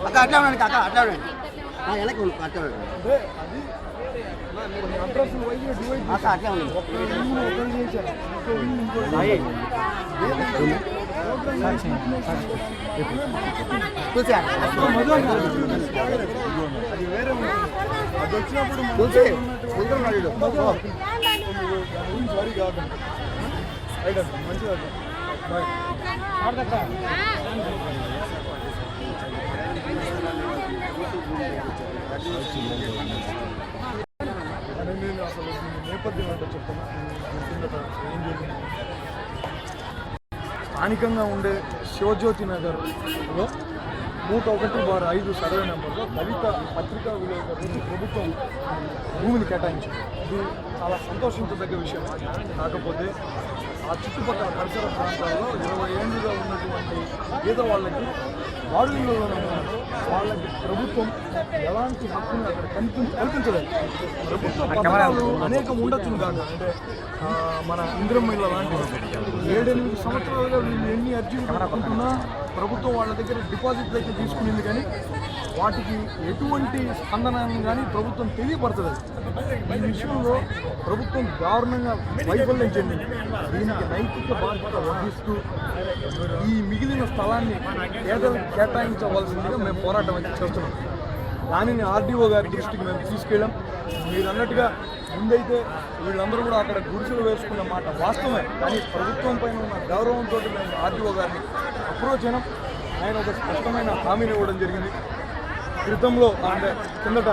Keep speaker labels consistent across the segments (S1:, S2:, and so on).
S1: అక్క అట్లా ఉండండి కాక అట్లా ఉండండి వెనక్కి అట్లా ఉండండి అక్క అట్లా ఉండండి
S2: నేను అసలు నేపథ్యం ఏంటో చెప్తాను. ఏం జరిగింది స్థానికంగా ఉండే శివజ్యోతి నగర్లో 101/5 సర్వే నెంబర్లో దళిత పత్రికా విలేకరులకు ప్రభుత్వం భూమిని కేటాయించింది. ఇది చాలా సంతోషించదగ్గ విషయం. కాకపోతే ఆ చుట్టుపక్కల పరిసర ప్రాంతాల్లో 20 ఏళ్ళుగా ఉన్నటువంటి పేదవాళ్ళకి వాడులలో ఉన్నారు. వాళ్ళకి ప్రభుత్వం ఎలాంటి హక్కుని అక్కడ కల్పించలేదు. ప్రభుత్వ పథకాలు అనేకం ఉండొచ్చును కాదు, అంటే మన ఇంద్రమ్మ ఇళ్ళ లాంటివి 7-8 సంవత్సరాలుగా వీళ్ళు ఎన్ని అర్జీలు పెట్టుకుంటున్నా ప్రభుత్వం వాళ్ళ దగ్గర డిపాజిట్లు అయితే తీసుకునింది, కానీ వాటికి ఎటువంటి స్పందనను కానీ ప్రభుత్వం తెలియపరచలేదు. ఈ విషయంలో ప్రభుత్వం దారుణంగా వైఫల్యం చెందింది. దీనికి నైతిక బాధ్యత వహిస్తూ ఈ మిగిలిన స్థలాన్ని పేదలకు కేటాయించవలసిందిగా మేము పోరాటం అయితే చేస్తున్నాం. దానిని ఆర్డీఓ గారి దృష్టికి మేము తీసుకెళ్ళాం. మీరు అన్నట్టుగా ముందైతే వీళ్ళందరూ కూడా అక్కడ గుడిసెలు వేసుకున్న మాట వాస్తవమే, కానీ ప్రభుత్వం పైన ఉన్న గౌరవంతో మేము ఆర్డీఓ గారిని అప్రోచ్ అయినాం. ఆయన ఒక స్పష్టమైన హామీని ఇవ్వడం జరిగింది. క్రితంలో అంటే కిందట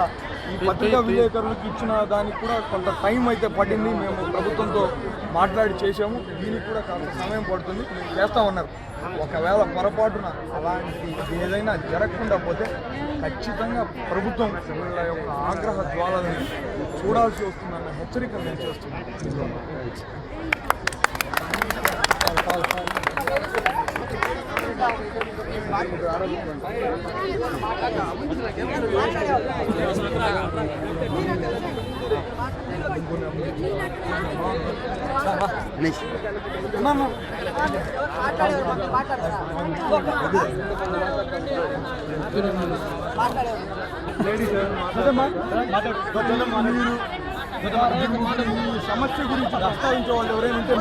S2: ఈ పత్రికా విలేకరులకు ఇచ్చిన దానికి కూడా కొంత టైం అయితే పడింది. మేము ప్రభుత్వంతో మాట్లాడి చేసాము. దీనికి కూడా కాస్త సమయం పడుతుంది, మేము చేస్తామన్నారు. ఒకవేళ పొరపాటున అలాంటి ఏదైనా జరగకుండా పోతే ఖచ్చితంగా ప్రభుత్వం వీళ్ళ యొక్క ఆగ్రహ జ్వాలని చూడాల్సి వస్తుందన్న హెచ్చరిక నేను చేస్తున్నాను. ఈ సమస్య గురించి ప్రస్తావించే వాళ్ళు ఎవరైనా ఉంటే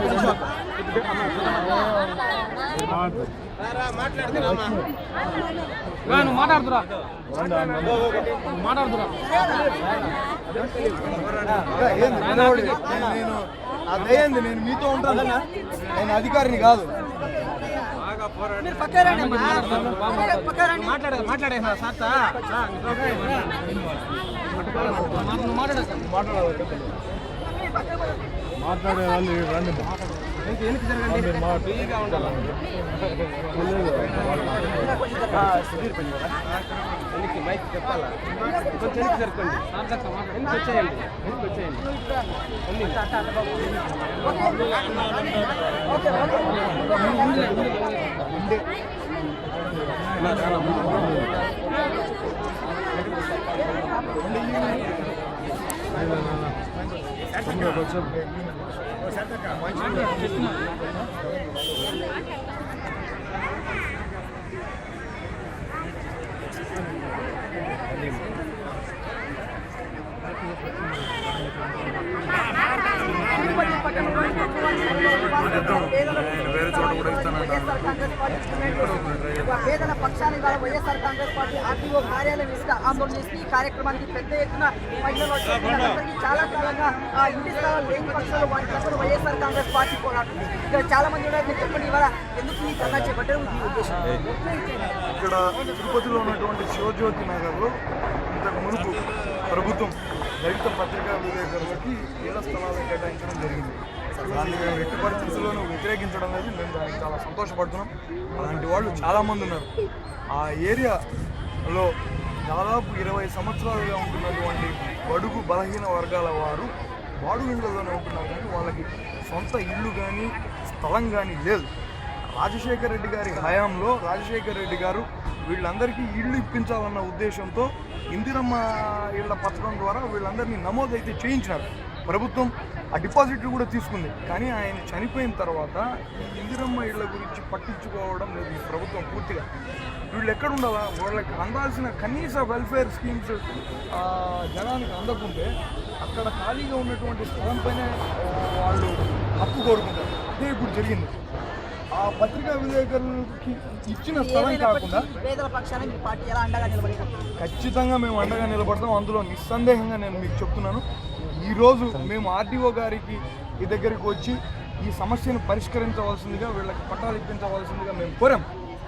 S2: మాట్లాడుతురా నేను అదేంది, నేను మీతో ఉంటానన్నా, నేను అధికారిని కాదు. మాట్లాడే వాళ్ళు రండి, మైక్ చెప్పాలా, కొంచెం జరగండి, వచ్చేయండి.
S1: పేదల పక్షాన్ని వైఎస్ఆర్ కాంగ్రెస్ పార్టీ ఆర్టీఓ కార్యాలయం ఇసుక ఆందోళన చేసి ఈ కార్యక్రమానికి పెద్ద ఎత్తున మహిళలు వచ్చి చాలా కాలంగా ఇంటి స్థలాలు లేని పక్షాలు వాటి తరఫున వైఎస్ఆర్ కాంగ్రెస్ పార్టీ పోరాడుతుంది. ఇక్కడ చాలా మంది ఉన్నారు, చెప్పండి ఇవాళ ఎందుకు ఈ ధర్నా చేపట్టారు మీ ఉద్దేశం?
S2: ఇక్కడ తిరుపతిలో ఉన్నటువంటి శివజ్యోతి నగర్లో ఇంతకు మునుపు ప్రభుత్వం దళిత పత్రికా విలేకరులకి ఇళ్ల స్థలాలను కేటాయించడం జరిగింది. దాన్ని మేము ఎట్టి పరిస్థితుల్లోనూ వ్యతిరేకించడం లేదు, మేము దానికి చాలా సంతోషపడుతున్నాం. అలాంటి వాళ్ళు చాలామంది ఉన్నారు. ఆ ఏరియాలో దాదాపు 20 సంవత్సరాలుగా ఉంటున్నటువంటి బడుగు బలహీన వర్గాల వారు బాడుగు ఇళ్లలోనే ఉంటున్నారు, కానీ వాళ్ళకి సొంత ఇల్లు కానీ స్థలం కానీ లేదు. రాజశేఖర రెడ్డి గారి హయాంలో రాజశేఖర రెడ్డి గారు వీళ్ళందరికీ ఇళ్ళు ఇప్పించాలన్న ఉద్దేశంతో ఇందిరమ్మ ఇళ్ల పథకం ద్వారా వీళ్ళందరినీ నమోదైతే చేయించినారు. ప్రభుత్వం ఆ డిపాజిట్లు కూడా తీసుకుంది, కానీ ఆయన చనిపోయిన తర్వాత ఈ ఇందిరమ్మ ఇళ్ల గురించి పట్టించుకోవడం లేదు ఈ ప్రభుత్వం పూర్తిగా. వీళ్ళు ఎక్కడ ఉండాలా, వాళ్ళకి అందాల్సిన కనీస వెల్ఫేర్ స్కీమ్స్ జనానికి అందకుంటే అక్కడ ఖాళీగా ఉన్నటువంటి స్థలం పైన వాళ్ళు హక్కు కోరుకుంటారు. అదే ఇప్పుడు జరిగింది. ఆ పత్రికా విలేకరులకి ఇచ్చిన స్థలం కాకుండా
S1: పేదల పక్షాన మీ పార్టీ ఎలా అండగా నిలబడింది?
S2: ఖచ్చితంగా మేము అండగా నిలబడతాం. అందులో నిస్సందేహంగా నేను మీకు చెప్తున్నాను. ఈరోజు మేము ఆర్డీఓ గారికి ఈ దగ్గరికి వచ్చి ఈ సమస్యను పరిష్కరించవలసిందిగా, వీళ్ళకి పట్టాలు ఇప్పించవలసిందిగా మేము కోరాం.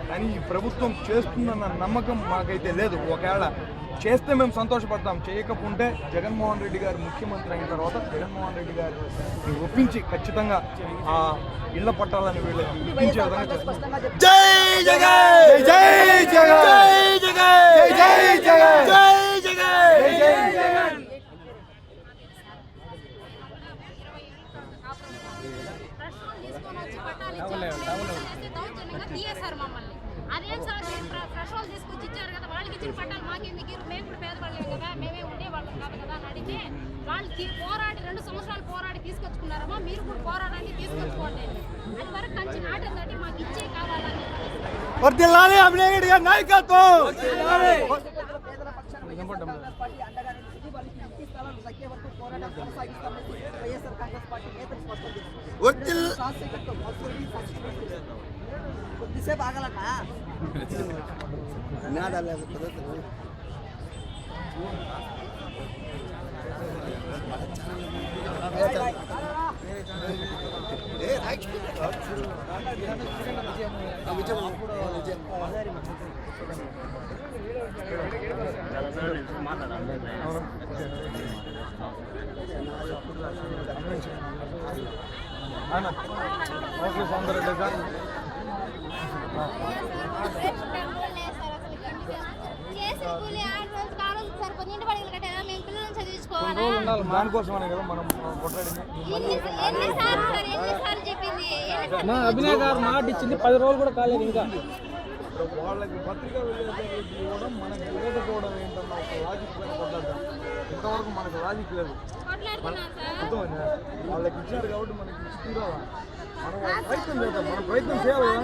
S2: కానీ ఈ ప్రభుత్వం చేస్తుందన్న నమ్మకం మాకైతే లేదు. ఒకవేళ చేస్తే మేము సంతోషపడతాం, చేయకపోతే జగన్మోహన్ రెడ్డి గారు ముఖ్యమంత్రి అయిన తర్వాత జగన్మోహన్ రెడ్డి గారు ఒప్పించి ఖచ్చితంగా ఆ ఇళ్ల పట్టాలని వీళ్ళకి ఇప్పించే విధంగా చేస్తాం.
S3: జై జగన్ జై జగన్ జై జగన్ జై జగన్ జై జగన్ జై జగన్.
S4: అదేం సార్ ఫ్రెష్ వాళ్ళు తీసుకొచ్చి ఇచ్చారు కదా, వాళ్ళకి ఇచ్చిన పట్టాలు మాకెందుకు, మేము కూడా పేదవాళ్ళం కదా, మేమే ఉండేవాళ్ళం కాదు కదా అని అడిగితే వాళ్ళు పోరాడి 2 సంవత్సరాలు పోరాడి తీసుకొచ్చుకున్నారమ్మా, మీరు కూడా పోరాడాన్ని తీసుకొచ్చుకోండి. అది వరకు కంచి నాటందంటే మాకు ఇచ్చే కావాలని
S3: వర్ధిల్లాలి అభినయ్ గారి నాయకత్వం.
S1: పేదల పక్షాన వైఎస్ఆర్ కాంగ్రెస్ పార్టీ అండగా నిలిచింది. వాళ్ళకి ఇంటి స్థలాలు దక్కే వరకు పోరాటం కొనసాగిస్తామని వైఎస్ఆర్ కాంగ్రెస్ పార్టీ నేతలు స్పష్టం చేశారు. శాసనసభ్యులు మసూరి కొద్దిసేపు ఆగలట.
S2: దానికోసమనే కదా మనం కొట్లాడింది.
S5: మా అభినయ్ గారు మాట ఇచ్చింది 10 రోజులు కూడా కాలేదు. ఇంకా
S2: వాళ్ళకి పత్రికా విలేకరులకి ఇవ్వడం, మనకి ఇవ్వకపోవడం ఏంటన్న ఒక లాజిక్ పైన కొట్లాడతాం. ఇంతవరకు మనకు లాజిక్ లేదు. అర్థమైందా? వాళ్ళకి ఇచ్చారు కాబట్టి మనకి తీరాలా. మనం ప్రయత్నం చేద్దాం, మనం ప్రయత్నం చేయాలి కదా.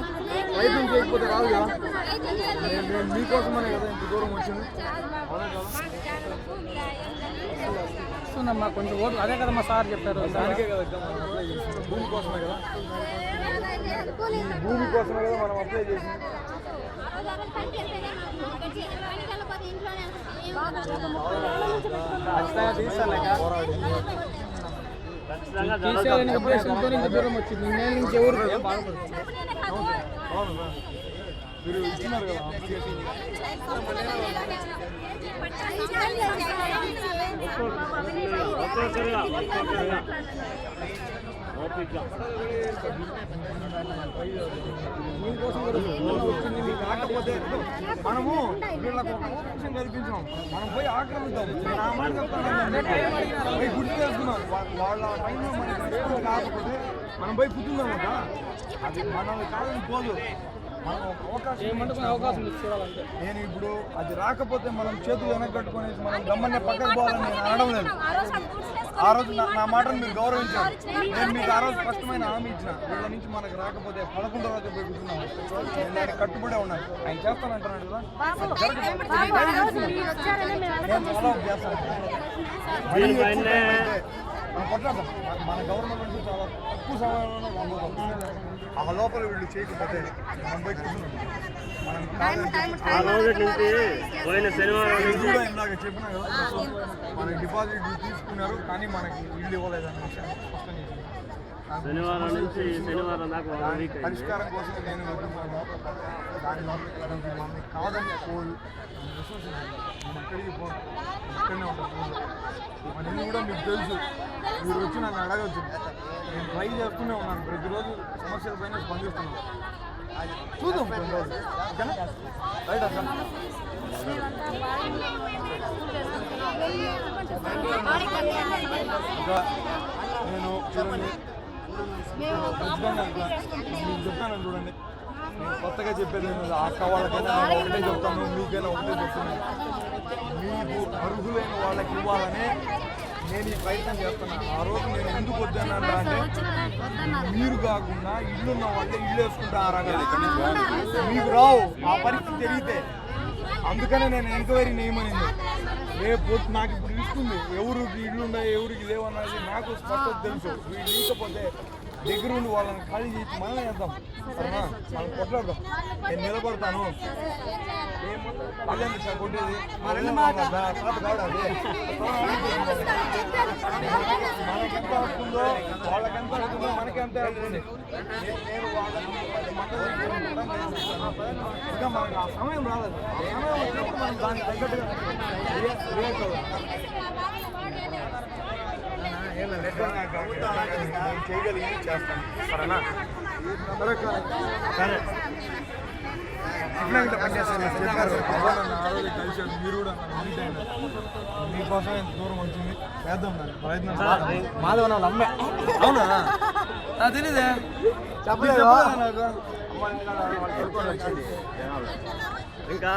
S2: ప్రయత్నం చేయకపోతే రాదు కదా. నేను మీకోసమనే కదా ఇంత దూరం వచ్చింది. అవునా కదా?
S5: వస్తుందమ్మా కొంచెం ఓట్లు, అదే కదా మా సార్ చెప్పారు.
S2: దానికే కదా మనం అప్లై చేసింది. భూమి కోసమే కదా, భూమి కోసమే కదా మనం అప్లై చేసింది.
S5: తీసేయాలని ఉద్దేశంతో ఇంత దూరం వచ్చింది. నేను నుంచి ఎవరు బాగుపడుతుంది.
S2: అవును సార్, మీరు ఇచ్చినారు కదా అప్లికేషన్. కాకపోతే మనము వీళ్ళకు ఒక అవకాశం కల్పించాం, మనం పోయి ఆక్రమిద్దాం. నేను ఆ మాట చెప్తాను, పోయి గుర్తు చేసుకున్నాం. వాళ్ళ టైంలో మనకి కాకపోతే మనం పోయి కూర్చుందాం కదా. అది మనల్ని కాదని పోదు. మనం ఒక అవకాశం చూడాలంటే నేను ఇప్పుడు అది రాకపోతే మనం చేతులు వెనకట్టుకునేసి మనం గమ్మన్నే పక్కకు పోవాలని నేను అనడం లేదు. ఆ రోజు నా మాటను మీరు గౌరవించారు. నేను మీకు ఆ రోజు స్పష్టమైన హామీ ఇచ్చిన, వీళ్ళ నుంచి మనకు రాకపోతే 11 రోజు పోయి కూర్చున్నాం. నేను కట్టుబడే ఉన్నాను. ఆయన చేస్తానంటున్నాడు కదా, నేను ఫాలో అప్ చేస్తాను. మనం కొట్లాడతాం. మన గవర్నమెంట్ నుంచి చాలా తక్కువ సమయంలోనే రాబోతాం. ఆ లోపల వీళ్ళు చేయకపోతే మనం పోయి కూర్చున్నాం. మనం ఇందాక చెప్పినా కదా, మన డిపాజిట్ తీసుకున్నారు కానీ మనకి ఇల్లు ఇవ్వలేదన్న విషయాన్ని స్పష్టం చేసింది. పరిష్కారం కోసం నేను వెళ్తున్నాను. దాని మమ్మల్ని కాదని పోదు నేను ఎక్కడికి పోను, ఇక్కడనే ఉంటాను. మన ఇల్లు కూడా మీకు తెలుసు. మీరు వచ్చి నన్ను అడగచ్చు. నేను ట్రై చేస్తూనే ఉన్నాను. ప్రతిరోజు సమస్యలపైన స్పందిస్తున్నాను. చూద్దాం కొన్ని రోజులు. ఓకేనా? రైట్ అక్క. ఇంకా నేను చూడండి ఖచ్చితంగా మీకు చెప్తాను చూడండి, నేను కొత్తగా చెప్పేది ఏం లేదు. అక్క వాళ్ళకైనా నేను ఒకటే చెప్తాను, మీకైనా ఒకటే చెప్తాను. మీకు అర్హులైన వాళ్ళకి ఇవ్వాలని నేను ఈ ప్రయత్నం చేస్తున్నాను. ఆ రోజు నేను ఎందుకు వద్దన్నాను అంటే, మీరు కాకుండా ఇల్లున్న వాళ్ళే ఇల్లు వేసుకుంటే ఆ రకాలు మీకు రావు, ఆ పరిస్థితి జరిగితే. అందుకనే నేను ఎంక్వైరీ నేయమనింది. రేపు నాకు ఇప్పుడు తెలుస్తుంది ఎవరికి ఇల్లు ఉన్నాయి ఎవరికి లేవన్నది నాకు స్పష్టత తెలుసు. వీళ్ళు లేకపోతే దగ్గర ఉండి వాళ్ళని ఖాళీ చేసి మనమే వేద్దాం, సరేనా? మనం కొట్లాడదాం. నేను నిలబడతాను. అదే సార్ కొట్టేది తాత కావడాది. మనకెంత వస్తుందో వాళ్ళకెంత వస్తుందో మనకెంత వస్తుంది. నేను వాళ్ళకి ఇంకా మనకు ఆ సమయం రాలేదు. ఆ సమయం వచ్చినప్పుడు మనం దానికి తగ్గట్టుగా రియాక్ట్ అవ్వాలి. చేయగలిగి చేస్తాను, సరేనా? సరే ఇట్లా పనిచేస్తాను చెప్పారు. ఆ రోజు కలిసాడు, మీరు కూడా మీట్ అయినారు. మీకోసం ఎంత దూరం వచ్చింది చేద్దాం, ప్రయత్నం.
S3: మాధవ వాళ్ళ అమ్మాయి. అవునా? నాకు తెలీదే.
S2: చెప్పలేదు నాకు. ఇంకా